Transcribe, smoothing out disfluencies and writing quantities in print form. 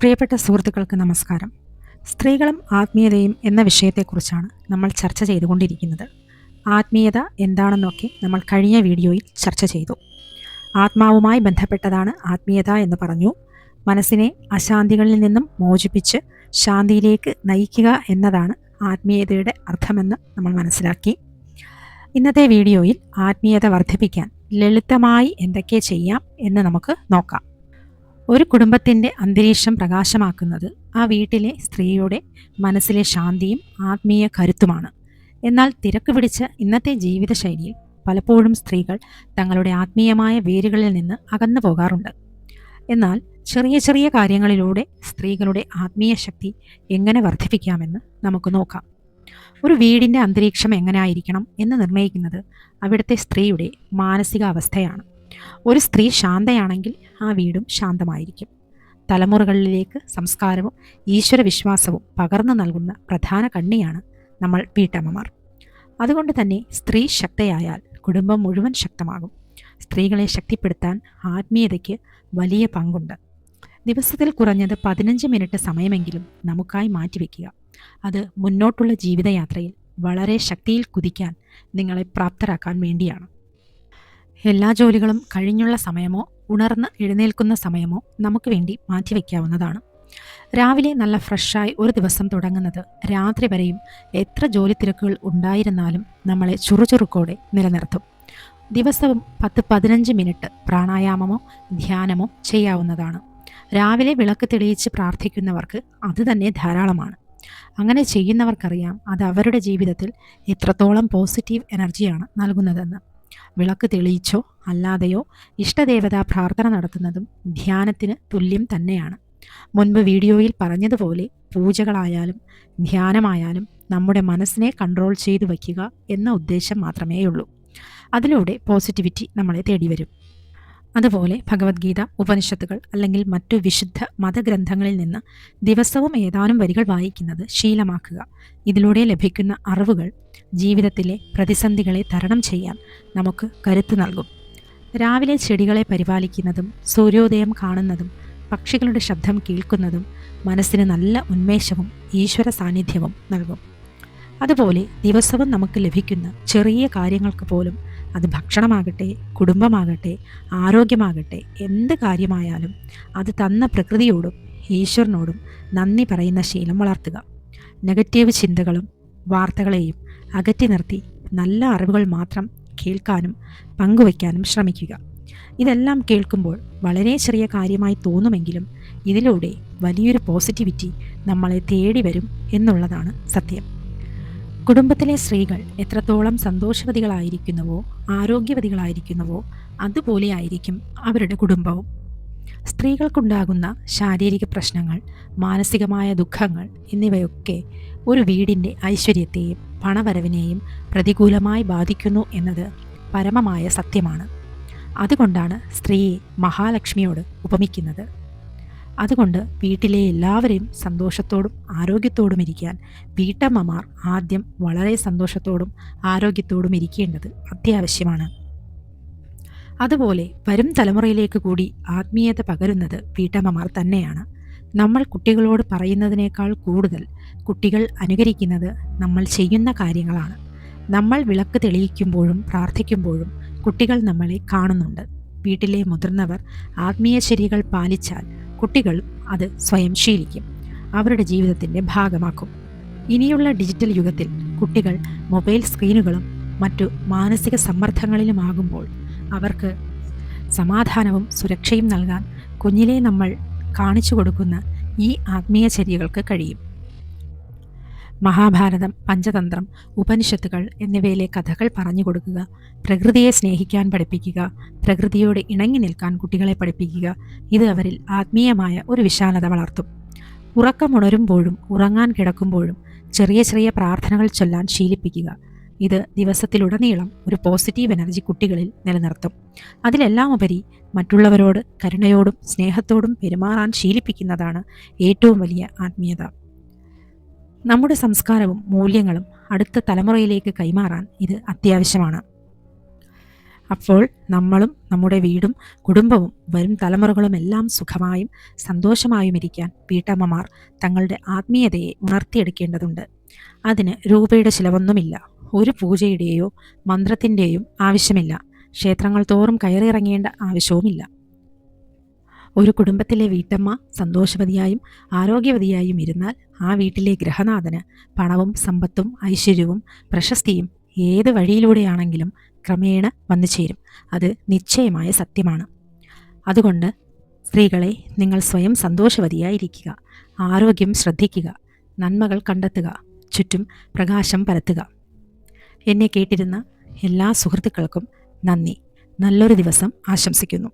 പ്രിയപ്പെട്ട സുഹൃത്തുക്കൾക്ക് നമസ്കാരം. സ്ത്രീകളും ആത്മീയതയും എന്ന വിഷയത്തെക്കുറിച്ചാണ് നമ്മൾ ചർച്ച ചെയ്തുകൊണ്ടിരിക്കുന്നത്. ആത്മീയത എന്താണെന്നൊക്കെ നമ്മൾ കഴിഞ്ഞ വീഡിയോയിൽ ചർച്ച ചെയ്തു. ആത്മാവുമായി ബന്ധപ്പെട്ടതാണ് ആത്മീയത എന്ന് പറഞ്ഞു. മനസ്സിനെ അശാന്തികളിൽ നിന്നും മോചിപ്പിച്ച് ശാന്തിയിലേക്ക് നയിക്കുക എന്നതാണ് ആത്മീയതയുടെ അർത്ഥമെന്ന് നമ്മൾ മനസ്സിലാക്കി. ഇന്നത്തെ വീഡിയോയിൽ ആത്മീയത വർദ്ധിപ്പിക്കാൻ ലളിതമായി എന്തൊക്കെ ചെയ്യാം എന്ന് നമുക്ക് നോക്കാം. ഒരു കുടുംബത്തിൻ്റെ അന്തരീക്ഷം പ്രകാശമാക്കുന്നത് ആ വീട്ടിലെ സ്ത്രീയുടെ മനസ്സിലെ ശാന്തിയും ആത്മീയ കരുത്തുമാണ്. എന്നാൽ തിരക്ക് പിടിച്ച ഇന്നത്തെ ജീവിതശൈലിയിൽ പലപ്പോഴും സ്ത്രീകൾ തങ്ങളുടെ ആത്മീയമായ വേരുകളിൽ നിന്ന് അകന്നു പോകാറുണ്ട്. എന്നാൽ ചെറിയ ചെറിയ കാര്യങ്ങളിലൂടെ സ്ത്രീകളുടെ ആത്മീയ ശക്തി എങ്ങനെ വർദ്ധിപ്പിക്കാമെന്ന് നമുക്ക് നോക്കാം. ഒരു വീടിൻ്റെ അന്തരീക്ഷം എങ്ങനെയായിരിക്കണം എന്ന് നിർണ്ണയിക്കുന്നത് അവിടുത്തെ സ്ത്രീയുടെ മാനസികാവസ്ഥയാണ്. ഒരു സ്ത്രീ ശാന്തയാണെങ്കിൽ ആ വീടും ശാന്തമായിരിക്കും. തലമുറകളിലേക്ക് സംസ്കാരവും ഈശ്വരവിശ്വാസവും പകർന്നു നൽകുന്ന പ്രധാന കണ്ണിയാണ് നമ്മൾ വീട്ടമ്മമാർ. അതുകൊണ്ട് തന്നെ സ്ത്രീ ശക്തയായാൽ കുടുംബം മുഴുവൻ ശക്തമാകും. സ്ത്രീകളെ ശക്തിപ്പെടുത്താൻ ആത്മീയതയ്ക്ക് വലിയ പങ്കുണ്ട്. ദിവസത്തിൽ കുറഞ്ഞത് 15 മിനിറ്റ് സമയമെങ്കിലും നമുക്കായി മാറ്റിവെക്കുക. അത് മുന്നോട്ടുള്ള ജീവിതയാത്രയിൽ വളരെ ശക്തിയിൽ കുതിക്കാൻ നിങ്ങളെ പ്രാപ്തരാക്കാൻ വേണ്ടിയാണ്. എല്ലാ ജോലികളും കഴിഞ്ഞുള്ള സമയമോ ഉണർന്ന് എഴുന്നേൽക്കുന്ന സമയമോ നമുക്ക് വേണ്ടി മാറ്റിവെക്കാവുന്നതാണ്. രാവിലെ നല്ല ഫ്രഷായി ഒരു ദിവസം തുടങ്ങുന്നത് രാത്രി വരെയും എത്ര ജോലി തിരക്കുകൾ ഉണ്ടായിരുന്നാലും നമ്മളെ ചുറുചുറുക്കോടെ നിലനിർത്തും. ദിവസവും 10-15 മിനിറ്റ് പ്രാണായാമമോ ധ്യാനമോ ചെയ്യാവുന്നതാണ്. രാവിലെ വിളക്ക് തെളിയിച്ച് പ്രാർത്ഥിക്കുന്നവർക്ക് അത് തന്നെ ധാരാളമാണ്. അങ്ങനെ ചെയ്യുന്നവർക്കറിയാം അത് അവരുടെ ജീവിതത്തിൽ എത്രത്തോളം പോസിറ്റീവ് എനർജിയാണ് നൽകുന്നതെന്ന്. വിളക്ക് തെളിയിച്ചോ അല്ലാതെയോ ഇഷ്ടദേവതാ പ്രാർത്ഥന നടത്തുന്നതും ധ്യാനത്തിന് തുല്യം തന്നെയാണ്. മുൻപ് വീഡിയോയിൽ പറഞ്ഞതുപോലെ പൂജകളായാലും ധ്യാനമായാലും നമ്മുടെ മനസ്സിനെ കൺട്രോൾ ചെയ്തു വയ്ക്കുക എന്ന ഉദ്ദേശം മാത്രമേയുള്ളൂ. അതിലൂടെ പോസിറ്റിവിറ്റി നമ്മളെ തേടി വരും. അതുപോലെ ഭഗവത്ഗീത, ഉപനിഷത്തുകൾ അല്ലെങ്കിൽ മറ്റു വിശുദ്ധ മതഗ്രന്ഥങ്ങളിൽ നിന്ന് ദിവസവും ഏതാനും വരികൾ വായിക്കുന്നത് ശീലമാക്കുക. ഇതിലൂടെ ലഭിക്കുന്ന അറിവുകൾ ജീവിതത്തിലെ പ്രതിസന്ധികളെ തരണം ചെയ്യാൻ നമുക്ക് കരുത്ത് നൽകും. രാവിലെ ചെടികളെ പരിപാലിക്കുന്നതും സൂര്യോദയം കാണുന്നതും പക്ഷികളുടെ ശബ്ദം കേൾക്കുന്നതും മനസ്സിന് നല്ല ഉന്മേഷവും ഈശ്വര സാന്നിധ്യവും നൽകും. അതുപോലെ ദിവസവും നമുക്ക് ലഭിക്കുന്ന ചെറിയ കാര്യങ്ങൾക്ക് പോലും, അത് ഭക്ഷണമാകട്ടെ, കുടുംബമാകട്ടെ, ആരോഗ്യമാകട്ടെ, എന്ത് കാര്യമായാലും അത് തന്ന പ്രകൃതിയോടും ഈശ്വരനോടും നന്ദി പറയുന്ന ശീലം വളർത്തുക. നെഗറ്റീവ് ചിന്തകളും വാർത്തകളെയും അകറ്റി നിർത്തി നല്ല അറിവുകൾ മാത്രം കേൾക്കാനും പങ്കുവയ്ക്കാനും ശ്രമിക്കുക. ഇതെല്ലാം കേൾക്കുമ്പോൾ വളരെ ചെറിയ കാര്യമായി തോന്നുമെങ്കിലും ഇതിലൂടെ വലിയൊരു പോസിറ്റിവിറ്റി നമ്മളെ തേടി വരും എന്നുള്ളതാണ് സത്യം. കുടുംബത്തിലെ സ്ത്രീകൾ എത്രത്തോളം സന്തോഷവതികളായിരിക്കുന്നുവോ ആരോഗ്യവതികളായിരിക്കുന്നുവോ അതുപോലെയായിരിക്കും അവരുടെ കുടുംബവും. സ്ത്രീകൾക്കുണ്ടാകുന്ന ശാരീരിക പ്രശ്നങ്ങൾ, മാനസികമായ ദുഃഖങ്ങൾ എന്നിവയൊക്കെ ഒരു വീടിൻ്റെ ഐശ്വര്യത്തെയും പണവരവിനെയും പ്രതികൂലമായി ബാധിക്കുന്നു എന്നത് പരമമായ സത്യമാണ്. അതുകൊണ്ടാണ് സ്ത്രീയെ മഹാലക്ഷ്മിയോട് ഉപമിക്കുന്നത്. അതുകൊണ്ട് വീട്ടിലെ എല്ലാവരെയും സന്തോഷത്തോടും ആരോഗ്യത്തോടും ഇരിക്കാൻ വീട്ടമ്മമാർ ആദ്യം വളരെ സന്തോഷത്തോടും ആരോഗ്യത്തോടും ഇരിക്കേണ്ടത് അത്യാവശ്യമാണ്. അതുപോലെ വരും തലമുറയിലേക്ക് കൂടി ആത്മീയത പകരുന്നത് വീട്ടമ്മമാർ തന്നെയാണ്. നമ്മൾ കുട്ടികളോട് പറയുന്നതിനേക്കാൾ കൂടുതൽ കുട്ടികൾ അനുകരിക്കുന്നത് നമ്മൾ ചെയ്യുന്ന കാര്യങ്ങളാണ്. നമ്മൾ വിളക്ക് തെളിയിക്കുമ്പോഴും പ്രാർത്ഥിക്കുമ്പോഴും കുട്ടികൾ നമ്മളെ കാണുന്നുണ്ട്. വീട്ടിലെ മുതിർന്നവർ ആത്മീയ ശരികൾ പാലിച്ചാൽ കുട്ടികൾ അത് സ്വയം ശീലിക്കും, അവരുടെ ജീവിതത്തിൻ്റെ ഭാഗമാക്കും. ഇനിയുള്ള ഡിജിറ്റൽ യുഗത്തിൽ കുട്ടികൾ മൊബൈൽ സ്ക്രീനുകളും മറ്റു മാനസിക സമ്മർദ്ദങ്ങളിലുമാകുമ്പോൾ അവർക്ക് സമാധാനവും സുരക്ഷയും നൽകാൻ കുഞ്ഞിലെ നമ്മൾ കാണിച്ചു കൊടുക്കുന്ന ഈ ആത്മീയ ചര്യകൾക്ക് കഴിയും. മഹാഭാരതം, പഞ്ചതന്ത്രം, ഉപനിഷത്തുകൾ എന്നിവയിലെ കഥകൾ പറഞ്ഞു കൊടുക്കുക, പ്രകൃതിയെ സ്നേഹിക്കാൻ പഠിപ്പിക്കുക, പ്രകൃതിയോട് ഇണങ്ങി നിൽക്കാൻ കുട്ടികളെ പഠിപ്പിക്കുക. ഇത് അവരിൽ ആത്മീയമായ ഒരു വിശാലത വളർത്തും. ഉറക്കമുണരുമ്പോഴും ഉറങ്ങാൻ കിടക്കുമ്പോഴും ചെറിയ ചെറിയ പ്രാർത്ഥനകൾ ചൊല്ലാൻ ശീലിപ്പിക്കുക. ഇത് ദിവസത്തിലുടനീളം ഒരു പോസിറ്റീവ് എനർജി കുട്ടികളിൽ നിലനിർത്തും. അതിലെല്ലാം ഉപരി മറ്റുള്ളവരോട് കരുണയോടും സ്നേഹത്തോടും പെരുമാറാൻ ശീലിപ്പിക്കുന്നതാണ് ഏറ്റവും വലിയ ആത്മീയത. നമ്മുടെ സംസ്കാരവും മൂല്യങ്ങളും അടുത്ത തലമുറയിലേക്ക് കൈമാറാൻ ഇത് അത്യാവശ്യമാണ്. അപ്പോൾ നമ്മളും നമ്മുടെ വീടും കുടുംബവും വരും തലമുറകളും എല്ലാം സുഖമായും സന്തോഷമായും ഇരിക്കാൻ വീട്ടമ്മമാർ തങ്ങളുടെ ആത്മീയതയെ ഉണർത്തിയെടുക്കേണ്ടതുണ്ട്. അതിന് രൂപയുടെ ചിലവൊന്നുമില്ല. ഒരു പൂജയുടെയോ മന്ത്രത്തിൻ്റെയും ആവശ്യമില്ല. ക്ഷേത്രങ്ങൾ തോറും കയറിയിറങ്ങേണ്ട ആവശ്യവുമില്ല. ഒരു കുടുംബത്തിലെ വീട്ടമ്മ സന്തോഷവതിയായും ആരോഗ്യവതിയായും ഇരുന്നാൽ ആ വീട്ടിലെ ഗൃഹനാഥന് പണവും സമ്പത്തും ഐശ്വര്യവും പ്രശസ്തിയും ഏത് വഴിയിലൂടെയാണെങ്കിലും ക്രമേണ വന്നു ചേരും. അത് നിശ്ചയമായ സത്യമാണ്. അതുകൊണ്ട് സ്ത്രീകളെ, നിങ്ങൾ സ്വയം സന്തോഷവതിയായിരിക്കുക, ആരോഗ്യം ശ്രദ്ധിക്കുക, നന്മകൾ കണ്ടെത്തുക, ചുറ്റും പ്രകാശം പരത്തുക. എന്നെ കേട്ടിരുന്ന എല്ലാ സുഹൃത്തുക്കൾക്കും നന്ദി. നല്ലൊരു ദിവസം ആശംസിക്കുന്നു.